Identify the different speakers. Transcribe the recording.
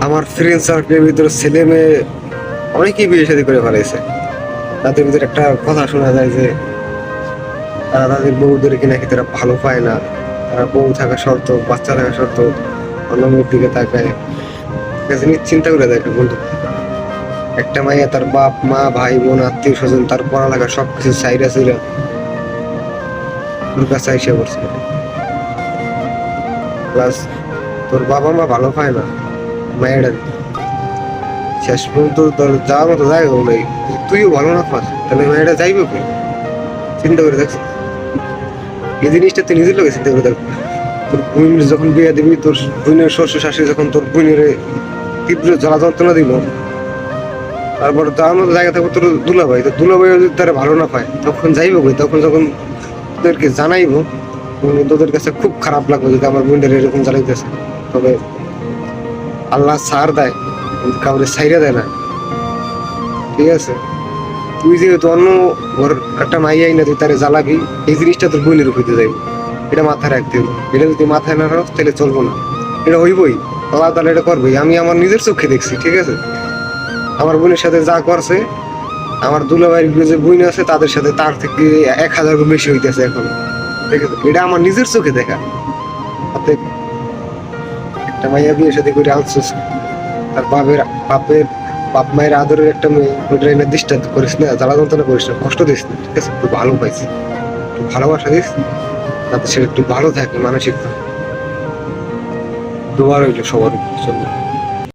Speaker 1: আমার ফ্রেন্ড সার্কেলের ভিতরে ছেলে মেয়ে অনেকেই বিয়ে শাদী করে ফেলাইছে। তাদের ভিতরে একটা কথা শোনা যায় যে তারা তাদের বউদের নাকি তারা ভালো পায় না, তারা বউ থাকা সত্ত্বেও বাচ্চা থাকা সত্ত্বেও অন্য মেয়ের দিকে তাকায়। জিনিস চিন্তা করে দেখে বন্ধু, একটা মাইয়া তার বাপ মা ভাই বোন আত্মীয় স্বজন তার পড়ালেখা সবকিছু সাইরা সুইরা তোর কাছে আইসা করছে, প্লাস তোর বাবা মা ভালো পায় না মায়েরা, শেষ পর্যন্ত তোর যাওয়ার মতো জায়গাও নেই, তুইও ভালো না পাস তাহলে মেয়েটা যাইবে কই? চিন্তা করে দেখছিস এই জিনিসটা? তুই নিজের লোকে চিন্তা করে দেখ। তোর বোন যখন বিয়ে দিবি, তোর বোনের শ্বশুর শাশুড়ি যখন তোর বোনের তীব্র জ্বালা যন্ত্রণা দিব, তারপর যাওয়ার মতো জায়গা থাকবে তোর দুলাভাই, তো দুলাভাই যদি তারা ভালো না পায় তখন যাইব কই? তখন যখন তোদেরকে জানাইবো তোদের কাছে খুব খারাপ লাগবে যদি আমার বোনদের এরকম জ্বালাইতেছে। তবে আল্লাহ ছাড় দেয় কিন্তু কাউরে ছাইরা দেয় না, ঠিক আছে? তুই যেহেতু অন্য ঘর একটা মাইয়াই না তুই তারে জ্বালাবি, এই জিনিসটা তোর বোনের হইতে যাইব, এটা মাথায় রাখতে হবে। এটা যদি মাথায় না রাখ তাহলে চলবো না, এটা হইবই, আল্লাহ তাহলে এটা করবেই। আমি আমার নিজের চোখে দেখছি, ঠিক আছে? আমার বোনের সাথে যা করছে, আমার দুলাভাইয়ের যে বোন আছে তাদের সাথে তার থেকে 1000 গুণ বেশি হইতেছে এখন, ঠিক আছে? এটা আমার নিজের চোখে দেখা। অতএব একটা মাইয়া বিয়ে সাথে করে আনছিস, তার বাপের বাপ মায়ের আদরের একটা মেয়ে, ওইটা এনে দৃষ্টান্ত করিস না, জ্বালা যন্ত্রণা করিস না, কষ্ট দিস না, ঠিক আছে? একটু ভালো পাইছি, একটু ভালোবাসা দিস, তাতে সে একটু ভালো থাকে মানসিক। দোয়া রইল সবার জন্য।